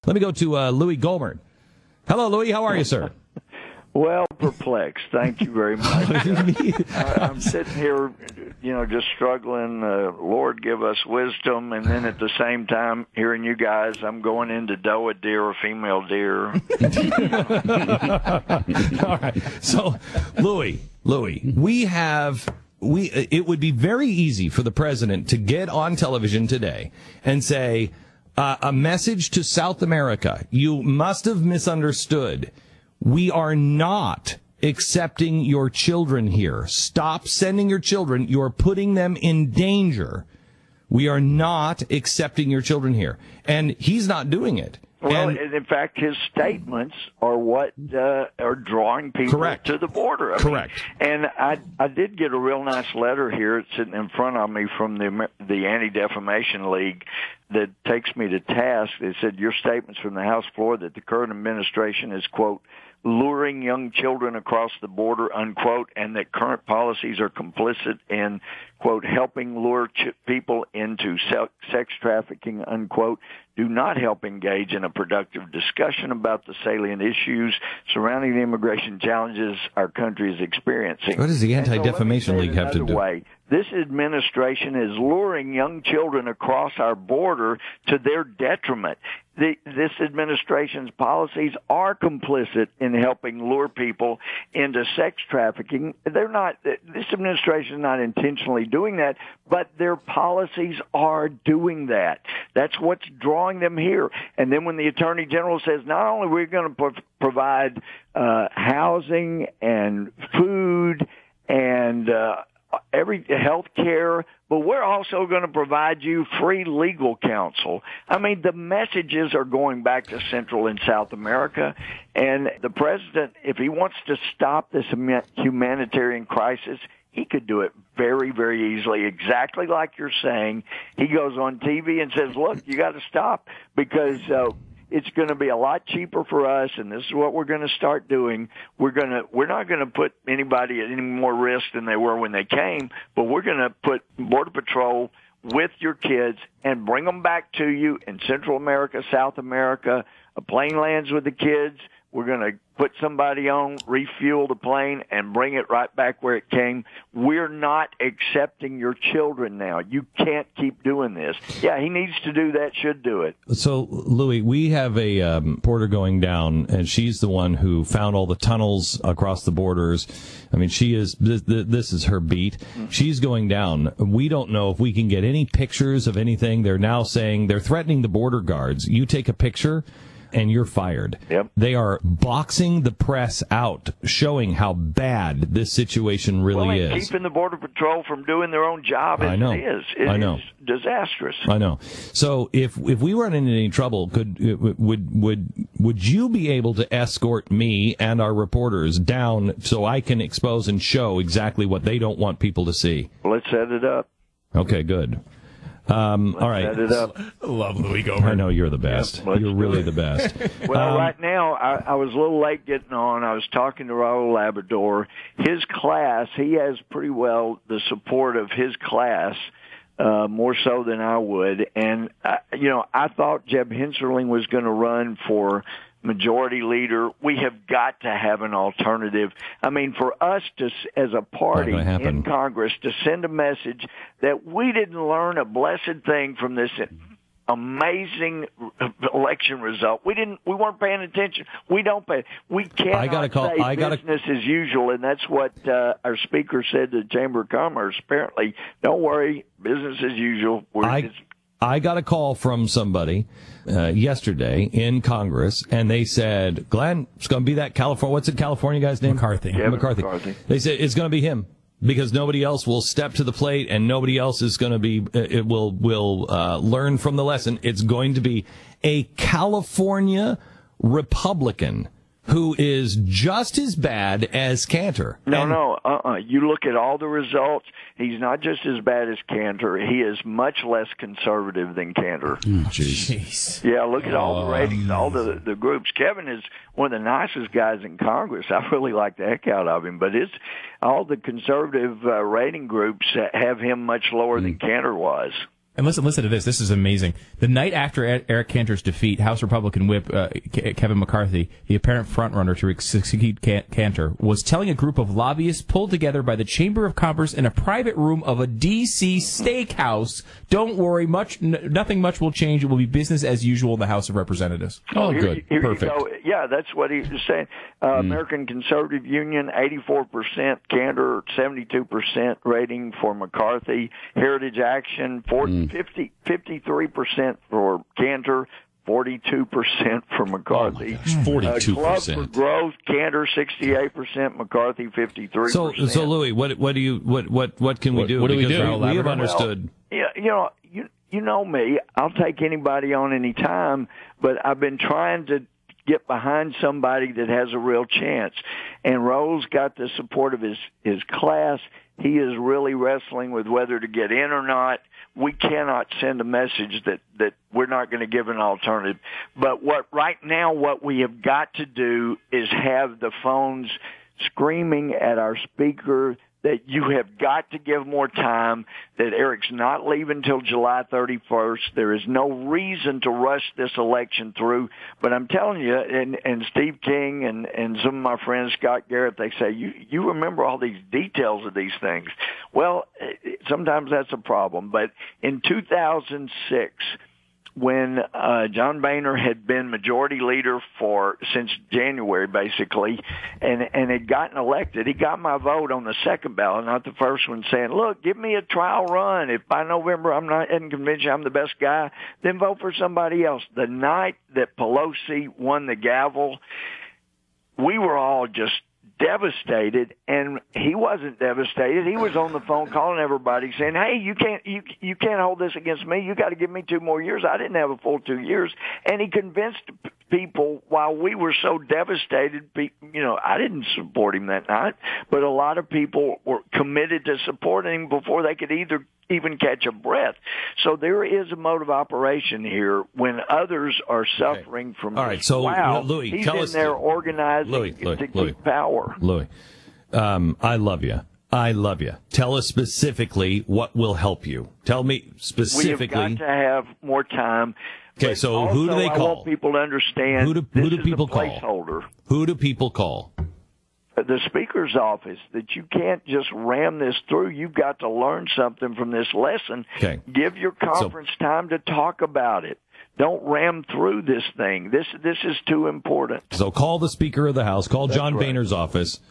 Let me go to Louie Gohmert. Hello, Louie. How are you, sir? Well, perplexed. Thank you very much. I'm sitting here, just struggling. Lord, give us wisdom. And then at the same time, hearing you guys, I'm going into doe a deer or female deer. All right. So, Louie, it would be very easy for the president to get on television today and say, a message to South America. You must have misunderstood. We are not accepting your children here. Stop sending your children. You're putting them in danger. We are not accepting your children here. And he's not doing it. Well, in fact, his statements are what are drawing people to the border. Correct. And I did get a real nice letter here. It's sitting in front of me from the Anti-Defamation League that takes me to task. It said, your statements from the House floor that the current administration is, quote, luring young children across the border, unquote, and that current policies are complicit in, quote, helping lure people into sex trafficking, unquote, do not help engage in a productive discussion about the salient issues surrounding the immigration challenges our country is experiencing. What does the Anti-Defamation League have to do? This administration is luring young children across our border to their detriment. This administration's policies are complicit in helping lure people into sex trafficking. This administration is not intentionally doing that, but their policies are doing that. That's what's drawing them here. And then when the Attorney General says, not only are we going to provide housing and food and every health care, but we're also going to provide you free legal counsel. I mean, the messages are going back to Central and South America, and the president, if he wants to stop this humanitarian crisis, he could do it very, very easily, exactly like you're saying. He goes on TV and says, look, you got to stop because it's going to be a lot cheaper for us, and this is what we're going to start doing. We're not going to put anybody at any more risk than they were when they came, but we're going to put Border Patrol with your kids and bring them back to you in Central America, South America. A plane lands with the kids. We're going to put somebody on, refuel the plane, and bring it right back where it came. We're not accepting your children now. You can't keep doing this. Yeah, he needs to do that, should do it. So, Louie, we have a reporter going down, and she's the one who found all the tunnels across the borders. I mean, this is her beat. Mm-hmm. She's going down. We don't know if we can get any pictures of anything. They're now saying they're threatening the border guards. You take a picture, and you're fired. Yep. They are boxing the press out, showing how bad this situation really is. Keeping the Border Patrol from doing their own job I know. It is disastrous. I know. So if we run into any trouble, would you be able to escort me and our reporters down so I can expose and show exactly what they don't want people to see? Let's set it up. Okay, good. All right. Set it up. I love Louie Gohmert. I know you're the best. Yep, you're really the best. Well, right now, I was a little late getting on. I was talking to Raul Labrador. His class, he has pretty well the support of his class, more so than I would. And, I thought Jeb Hensarling was going to run for majority leader. We have got to have an alternative. I mean, for us to, as a party in Congress, to send a message that we didn't learn a blessed thing from this amazing election result. We weren't paying attention. We don't pay. We cannot say business as usual, and that's what our speaker said to the Chamber of Commerce. Apparently, don't worry, business as usual. I got a call from somebody yesterday in Congress, and they said, Glenn, it's going to be that what's the California guy's name? McCarthy. Yeah, McCarthy. They said it's going to be him because nobody else will step to the plate, and nobody else is going to be, will learn from the lesson. It's going to be a California Republican who is just as bad as Cantor. No. You look at all the results. He's not just as bad as Cantor. He is much less conservative than Cantor. Jeez. Yeah, look at all the ratings, all the groups. Kevin is one of the nicest guys in Congress. I really like the heck out of him. But all the conservative rating groups have him much lower than Cantor was. And listen to this. This is amazing. The night after Eric Cantor's defeat, House Republican Whip Kevin McCarthy, the apparent frontrunner to succeed Cantor, was telling a group of lobbyists pulled together by the Chamber of Commerce in a private room of a D.C. steakhouse, "Don't worry, nothing much will change. It will be business as usual in the House of Representatives." Oh, good. Here Perfect. you go. Yeah, that's what he was saying. American Conservative Union, 84%, Cantor, 72% rating for McCarthy. Heritage Action, 53% for Cantor, 42% for McCarthy. 42%. Club for Growth, Cantor, 68%, McCarthy, 53%. So Louie, what can we do? What do we Because do? We have understood. Well, you know me. I'll take anybody on any time, but I've been trying to get behind somebody that has a real chance. And Raul's got the support of his class. He is really wrestling with whether to get in or not. We cannot send a message that we're not going to give an alternative. But right now what we have got to do is have the phones screaming at our speaker that you have got to give more time, that Eric's not leaving until July 31st. There is no reason to rush this election through. But I'm telling you, and Steve King and some of my friends, Scott Garrett, they say, you remember all these details of these things. Well, sometimes that's a problem. But in 2006, when John Boehner had been majority leader since January, basically, and had gotten elected, he got my vote on the second ballot, not the first one, saying, "Look, give me a trial run. If by November I'm not convinced I'm the best guy, then vote for somebody else." The night that Pelosi won the gavel, we were all just devastated, and he wasn't devastated. He was on the phone calling everybody saying, "Hey, you can't hold this against me. You got to give me 2 more years." I didn't have a full 2 years, and he convinced people while we were so devastated. I didn't support him that night, but a lot of people were committed to supporting him before they could even catch a breath. So there is a mode of operation here when others are suffering from all right, so Louie, he's tell in us there organizing to keep power. Louie, I love you. I love you. Tell us specifically what will help you. Tell me specifically. We have got to have more time. Okay, so also, who do they call? I want people to understand who do people call? Placeholder. Who do people call? The Speaker's office, that you can't just ram this through. You've got to learn something from this lesson. Okay. Give your conference time to talk about it. Don't ram through this thing. This is too important. So call the Speaker of the House. Call That's John right. Boehner's office.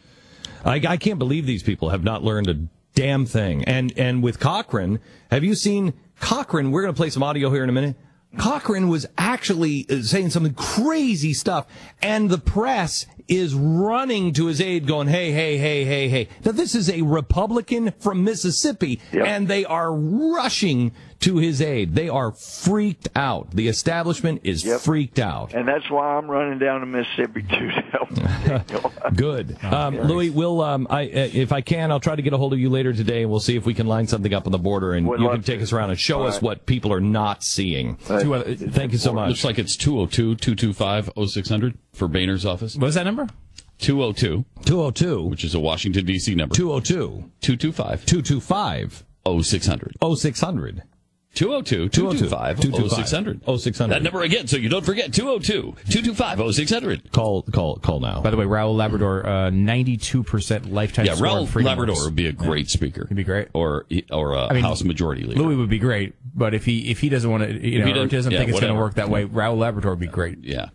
I can't believe these people have not learned a damn thing. And with Cochran, have you seen Cochran? We're going to play some audio here in a minute. Cochran was actually saying some crazy stuff, and the press is running to his aid going, hey. Now, this is a Republican from Mississippi, and they are rushing to his aid. They are freaked out. The establishment is freaked out. And that's why I'm running down to Mississippi, too, to help. Good. Louie, if I can, I'll try to get a hold of you later today, and we'll see if we can line something up on the border, and you can take us around and show us what people are not seeing. Thank you so much. Looks like it's 202-225-0600 for Boehner's office. What is that number? 202, which is a Washington, D.C. number. 202-225-0600. 0600. 202-225-0600. That number again, so you don't forget, 202-225-0600. Call now. By the way, Raul Labrador, 92% lifetime score on Raul Freedom Labrador Works. would be a great speaker. He'd be great. Or House Majority Leader. Louie would be great, but if he doesn't want to, if he doesn't think it's going to work that way, Raul Labrador would be great. Yeah.